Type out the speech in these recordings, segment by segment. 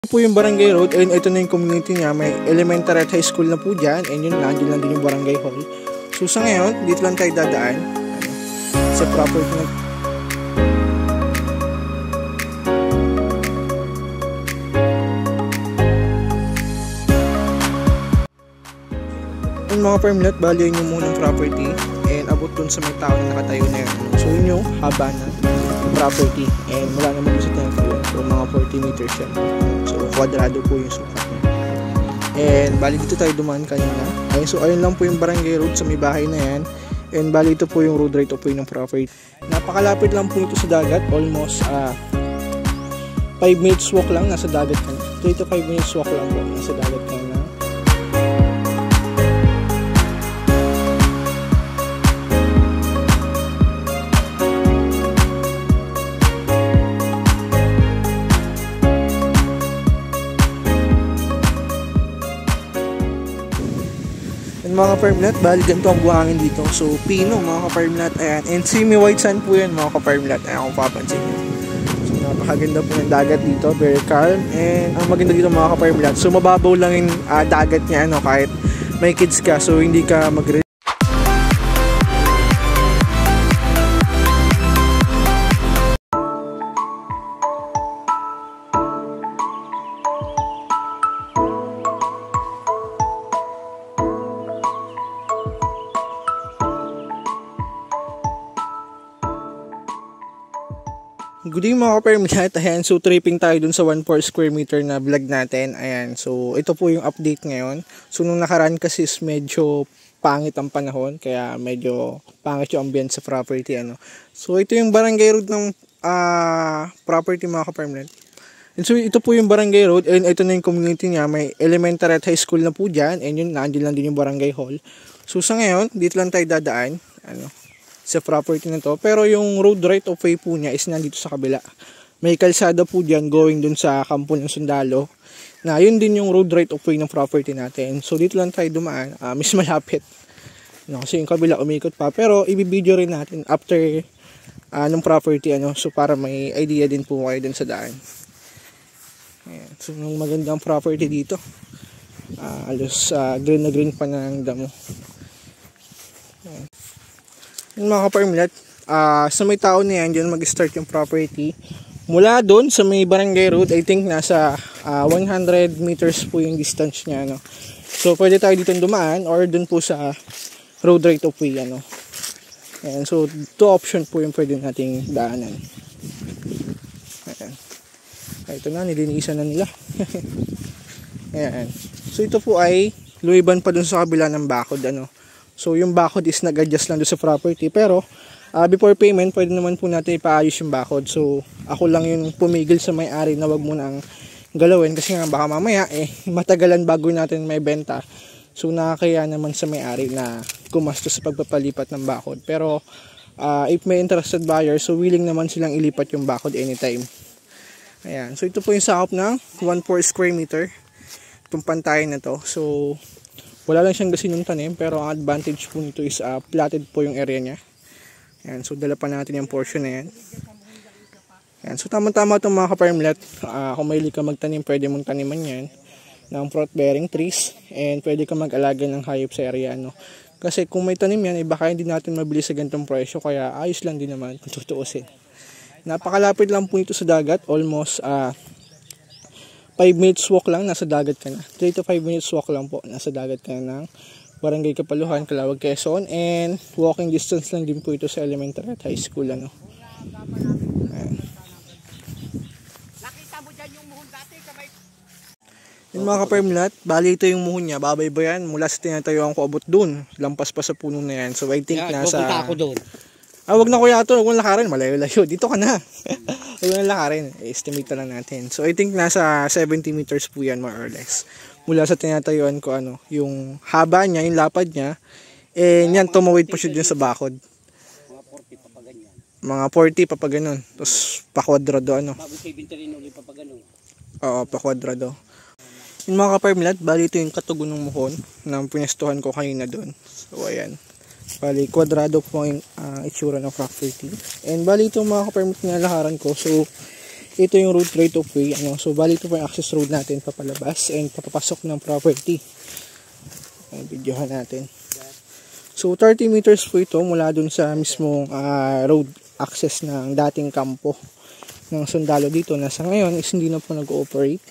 Po yung Barangay Road, and ito na yung community niya. May elementary at high school na po dyan, and yun, nandiyan lang din yung Barangay Hall. So sa ngayon, dito lang tayo dadaan sa property na mga permit, bali yun yung munang property, and abot dun sa may tao na nakatayo na yun. So yun yung haba na property, and wala naman dun sa tempo yun. So mga 40 meters yan. So kwadrado po yung sukat niya. And bali dito tayo dumaan kanina. Okay, so ayun lang po yung Barangay Road sa may bahay na yan. And bali ito po yung road right of way ng property. Napakalapit lang po ito sa dagat. Almost 5 minutes walk lang, nasa dagat ka na. 3 to 5 minutes walk lang po, nasa dagat ka na. Mga ka-farmlat, bali ganito ang buhangin dito. So pino mga ka-farmlat, ayan, and semi-white sand po yan mga ka-farmlat, ayan kung papansin nyo. So napakaganda po ng dagat dito, very calm, and ang maganda dito mga ka-farmlat, so mababaw lang yung dagat niya, ano, kahit may kids ka, so hindi ka mag Good evening mga ka-farmlat, ayan, so tripping tayo dun sa 1/4 square meter na vlog natin, ayan, so ito po yung update ngayon. So nung nakaraan kasi is medyo pangit ang panahon, kaya medyo pangit yung ambience sa property, ano. So ito yung Barangay Road ng property mga ka-farmlat. And so ito po yung Barangay Road, and ito na yung community niya. May elementary at high school na po dyan, and yun, nandiyan lang din yung Barangay Hall. So sa ngayon, dito lang tayo dadaan, ano, sa property na to, pero yung road right of way po niya is nandito sa kabila. May kalsada po diyan going dun sa kampo ng Sundalo, na yun din yung road right of way ng property natin. So dito lang tayo dumaan, mas malapit, no, kasi yung kabila umikot pa, pero ibibideo rin natin after ng property, ano, so para may idea din po kayo dun sa daan. Ayan. So yung magandang property dito, alos green na green pa ng damo. Ayan. Yung mga ka-farmlat, sa may tao na yan, dyan mag-start yung property. Mula doon sa may Barangay Road, I think nasa 100 meters po yung distance niya, no? So pwede tayo dito dumaan or doon po sa road right of way, ano. Ayan, so 2 option po yung pwede nating daanan. Ayan. Ito na, nilinisan na nila. Ayan. So ito po ay luiban pa doon sa kabila ng bakod, ano. So yung bakod is nag-adjust lang doon sa property, pero before payment pwede naman po natin ipaayos yung bakod. So ako lang yung pumigil sa may-ari na wag mo nang galawin, kasi nga baka mamaya matagalan bago natin may benta. So nakakaya naman sa may-ari na gumastos sa pagpapalipat ng bakod. Pero if may interested buyer, so willing naman silang ilipat yung bakod anytime. Ayan. So ito po yung sakop ng 1/4 square meter, itong pantayan na to. So wala lang siyang gasinong tanim, pero ang advantage po nito is platted po yung area niya. Ayan, so dala pa natin yung portion na yan. Ayan, so tama-tama itong mga ka-farmlat. Kung mahilig ka magtanim, pwede mong taniman yan ng fruit bearing trees, and pwede ka mag-alaga ng hayop sa area, no? Kasi kung may tanim yan, baka hindi natin mabili sa ganitong presyo, kaya ayos lang din naman kung tutuusin. Napakalapit lang po nito sa dagat, almost 5 minutes walk lang, nasa dagat ka na. 3 to 5 minutes walk lang po, nasa dagat ka na ng Barangay Kapaluhan, Calauag, Quezon. And walking distance lang din po ito sa elementary at high school, ano. Ayan. Nakita mo dyan yung muhon dati, kamay. Yung mga ka-farmlat, bali ito yung muhon niya, babaybayan mula sa tinatayuan ko abot dun, lampas pa sa puno na yan. So I think nasa... Pupunta ako doon. Wag na kuya ito, wag na lakarin, malayo-layo. Dito ka na. Wag na lakarin, estimate na lang natin. So I think nasa 70 meters po yan, more or less. Mula sa tinatayuan ko, ano, yung haba niya, yung lapad niya, yan, tumawid pa siya dyan sa bakod. Mga 40 pa pa ganyan. Mga 40 pa pa ganun. Tapos pa-kwadrado, ano. Bago 70 rin ulit pa pa ganun. Oo, pa-kwadrado. Yung mga ka-farmlat, bali ito yung katugon ng muhon na pinestuhan ko kanina doon. So ayan. Bali, kwadrado po yung itsura ng property. And bali itong mga ka-permit na lakaran ko. So, ito yung road right of way. Ano? So, bali ito po yung access road natin papalabas and papapasok ng property. Videohan natin. So, 30 meters po ito mula dun sa mismong road access ng dating kampo ng sundalo dito na sa ngayon is hindi na po nag-ooperate.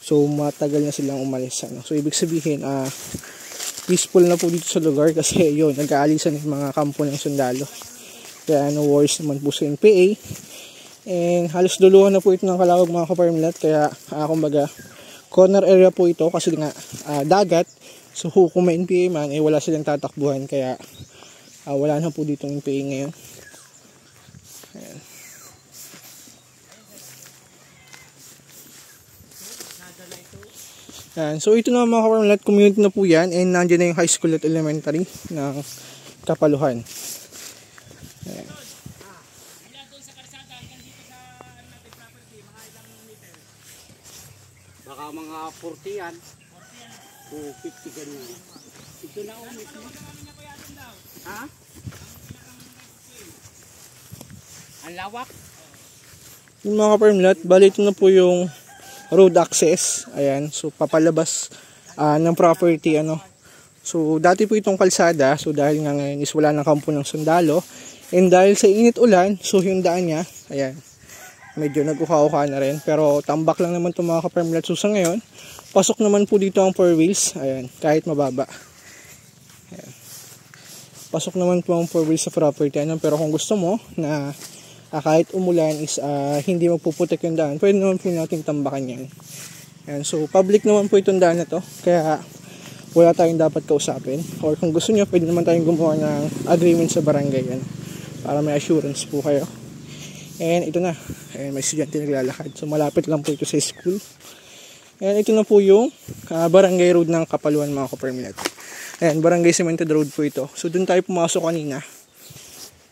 So, matagal na silang umalis. Ano? So, ibig sabihin, peaceful na po dito sa lugar kasi yun, nag-aalisan yung mga kampo ng sundalo. Kaya no worries naman po sa NPA. And halos duluhan na po ito ng Calawag mga ka-farmlat. Kaya kumbaga corner area po ito kasi nga dagat. So kung may NPA man wala silang tatakbuhan. Kaya wala na po dito ng NPA ngayon. Ayan. Ayan. So ito na mga ka-farmlat, community na po yan. And nandiyan na yung high school at elementary ng Kapaluhan. Ayan. Baka mga 40 yan. O 50 ganyan. Ito na ulit. Ha? Ang lawak. Yung mga ka-farmlat, bali ito na po yung road access. Ayan. So papalabas ng property. Ano. So dati po itong kalsada. So dahil nga ngayon is wala ng kampo ng sundalo. And dahil sa init ulan, so yung daan niya, ayan, medyo nag-uka-uka na rin. Pero tambak lang naman itong mga ka-farmlat. So sa ngayon, pasok naman po dito ang 4 wheels. Ayan, kahit mababa. Ayan. Pasok naman po ang 4 wheels sa property. Ayan, pero kung gusto mo na kahit umulan is hindi magpuputik yung daan, pwede naman po natin tambakan yan. Ayan, so public naman po itong daan na to. Kaya wala tayong dapat kausapin. Or kung gusto nyo, pwede naman tayong gumawa ng agreement sa barangay. Yan, para may assurance po kayo. And ito na. Ayan, may estudyante naglalakad. So malapit lang po ito sa school. And ito na po yung barangay road ng Kapaluhan mga ka-farmlat. Ayan, barangay cemented road po ito. So dun tayo pumasok kanina.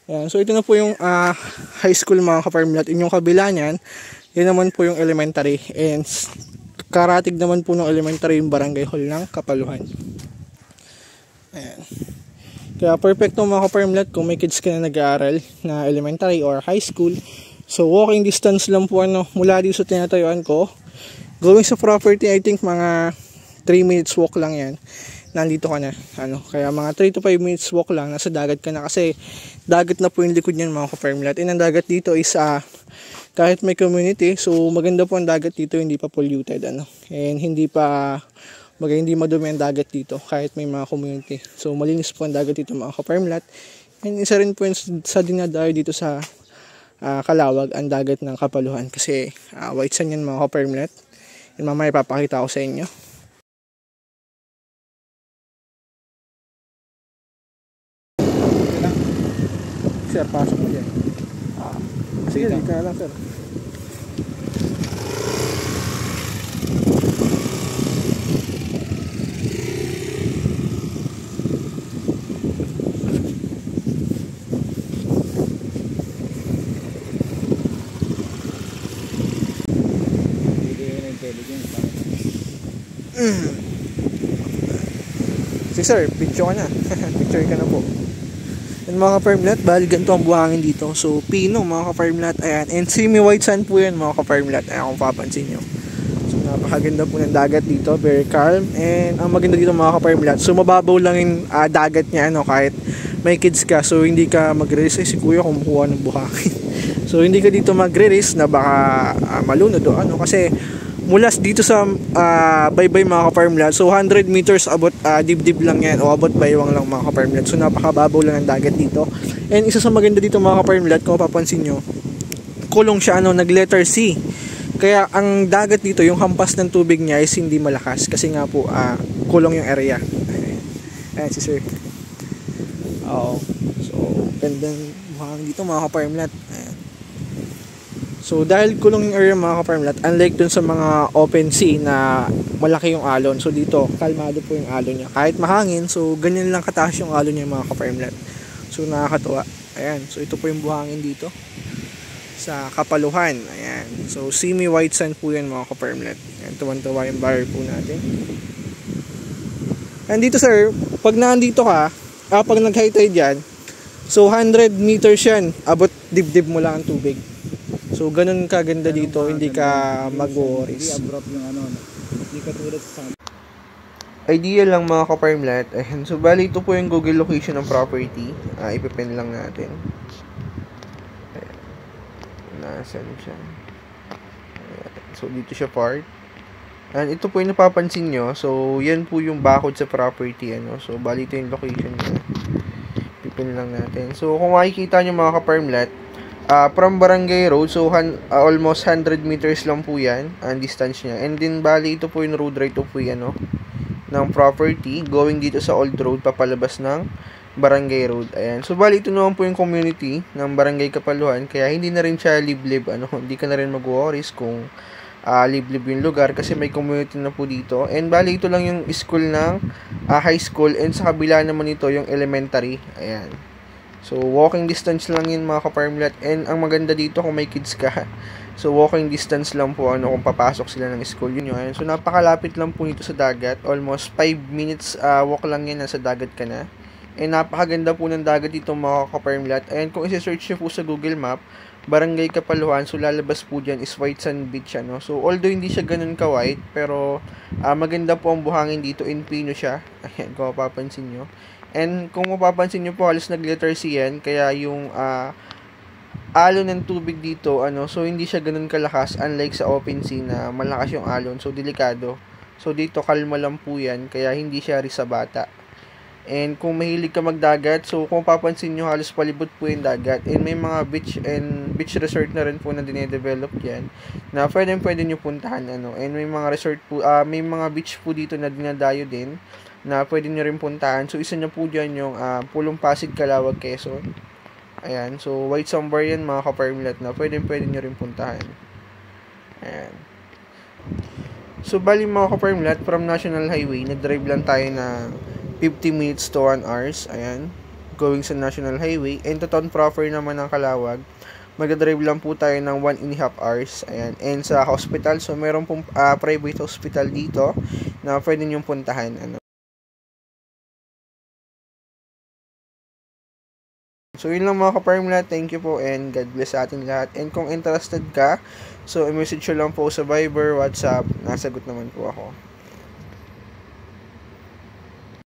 Ayan, so ito na po yung high school mga ka-farmlat. Yung kabila niyan, yun naman po yung elementary. And karatig naman po ng elementary yung barangay hall ng Kapaluhan. Ayan. Kaya perfecto mga ka-farmlat kung may kids ka na nag-aaral na elementary or high school. So walking distance lang po mula dito sa tinatayuan ko. Going sa property, I think mga 3 minutes walk lang yan. Nandito ka na. Kaya mga 3 to 5 minutes walk lang, nasa dagat ka na. Kasi dagat na po yung likod niyan mga ka-farmlat. And ang dagat dito is kahit may community, so maganda po ang dagat dito, hindi pa polluted. And hindi madumi ang dagat dito kahit may mga community. So malinis po ang dagat dito mga ka-farmlat. And isa rin po sa dinadayo dito sa Calawag ang dagat ng Kapaluhan. Kasi white sand yan mga ka-farmlat. And mamaya ipapakita ko sa inyo. Sir, pasok mo dyan. Sige, dito na lang sir. Sige sir, picture ka na. Picture ka na po. And mga ka-farmlat, bali ganito ang buhangin dito. So pino mga ka-farmlat, ayan. And semi-white sand po yan mga ka-farmlat. Ayan kung papansin nyo. So napakaganda po ng dagat dito, very calm. And ang maganda dito mga ka-farmlat, so mababaw lang yung dagat niya kahit may kids ka. So hindi ka magre-risk. Si kuya kumukuha ng buhangin. So hindi ka dito magre-risk na baka malunod o kasi mula dito sa baybay mga ka-farmlat, so 100 meters abot dibdib lang yan o abot baywang lang mga ka-farmlat. So napakababaw lang ang dagat dito. And isa sa maganda dito mga ka-farmlat, kung mapapansin nyo, kulong siya nag letter C. Kaya ang dagat dito, yung hampas ng tubig niya is hindi malakas kasi nga po kulong yung area. Ayan si sir. So gandang buhangin dito mga ka-farmlat. Ayan. So dahil kulong yung area mga ka-farmlat, unlike dun sa mga open sea na malaki yung alon, so dito kalmado po yung alon niya. Kahit mahangin, so ganyan lang kataas yung alon niya mga ka-farmlat. So nakakatuwa. Ayan, so ito po yung buhangin dito sa Kapaluhan. Ayan, so semi-white sand po yan mga ka-farmlat. Ayan, tuwan-tuwa yung barrier po natin. And dito sir, pag nandito ka, pag nag-high tide yan, so 100 meters yan, abot dibdib mo lang ang tubig. So ganun kaganda dito, hindi ka Hindi mag-worries. abrupt yung ano, hindi ka tulad sa Idea lang mga ka-farmlet. Ayan. So bali ito po yung Google location ng property. Ipipin lang natin. Ayan. Nasaan siya? Ayan. So dito siya part. And ito po yung napapansin nyo. So yan po yung bakod sa property. Ano? So bali ito yung location niya. Ipipin lang natin. So kung makikita nyo mga ka-farmlet, from Barangay Road, so almost 100 meters lang po yan ang distance niya. And then bali ito po yung road right of way ano, ng property going dito sa Old Road papalabas ng Barangay Road. Ayan. So bali ito naman po yung community ng Barangay Kapaluhan, kaya hindi na rin siya liblib ano, hindi ka na rin mag-worries kung liblib yung lugar kasi may community na po dito. And bali ito lang yung school ng high school, and sa kabila naman ito yung elementary. Ayan. So, walking distance lang yun mga ka-farmlet. And ang maganda dito kung may kids ka, so walking distance lang po ano kung papasok sila ng school. Yun yun. So, napakalapit lang po nito sa dagat. Almost 5 minutes walk lang yan, nasa dagat ka na. And napakaganda po ng dagat dito mga ka-farmlet. And kung isi-search nyo po sa Google Map, Barangay Kapaluhan, so lalabas po dyan is White Sand Beach. Ano? So, although hindi siya ganun ka-white, pero maganda po ang buhangin dito. In Pino siya. Ayan, kung mapapansin nyo. And kung mapapansin nyo po, halos nag-letter C yan, kaya yung alon ng tubig dito, ano, so hindi siya ganun kalakas, unlike sa open sea na malakas yung alon, so delikado. So dito, kalma lang po yan, kaya hindi siya risabata. And kung mahilig ka magdagat, so kung papansin nyo, halos palibot po yung dagat. And may mga beach resort na rin po na dinedevelop yan, na pwede nyo puntahan, ano. And may mga resort po, may mga beach po dito na dinadayo din, na pwede nyo rin puntahan. So, isa nyo po dyan yung Pulong Pasig, Calawag, Quezon. Ayan. So, White Sambar yan mga ka-farmlet na pwede nyo rin puntahan. Ayan. So, bali mga ka-farmlet, from National Highway, nag-drive lang tayo na 50 minutes to 1 hours. Ayan. Going sa National Highway. And to town proper naman ng Calawag, mag-drive lang po tayo ng 1.5 hours. Ayan. And sa hospital, so meron pong private hospital dito na pwede nyo puntahan. Ano. So, yun lang mga ka-farmlet. Thank you po and God bless sa ating lahat. And kung interested ka, so i-message nyo lang po sa Viber, WhatsApp. Nasagot naman po ako.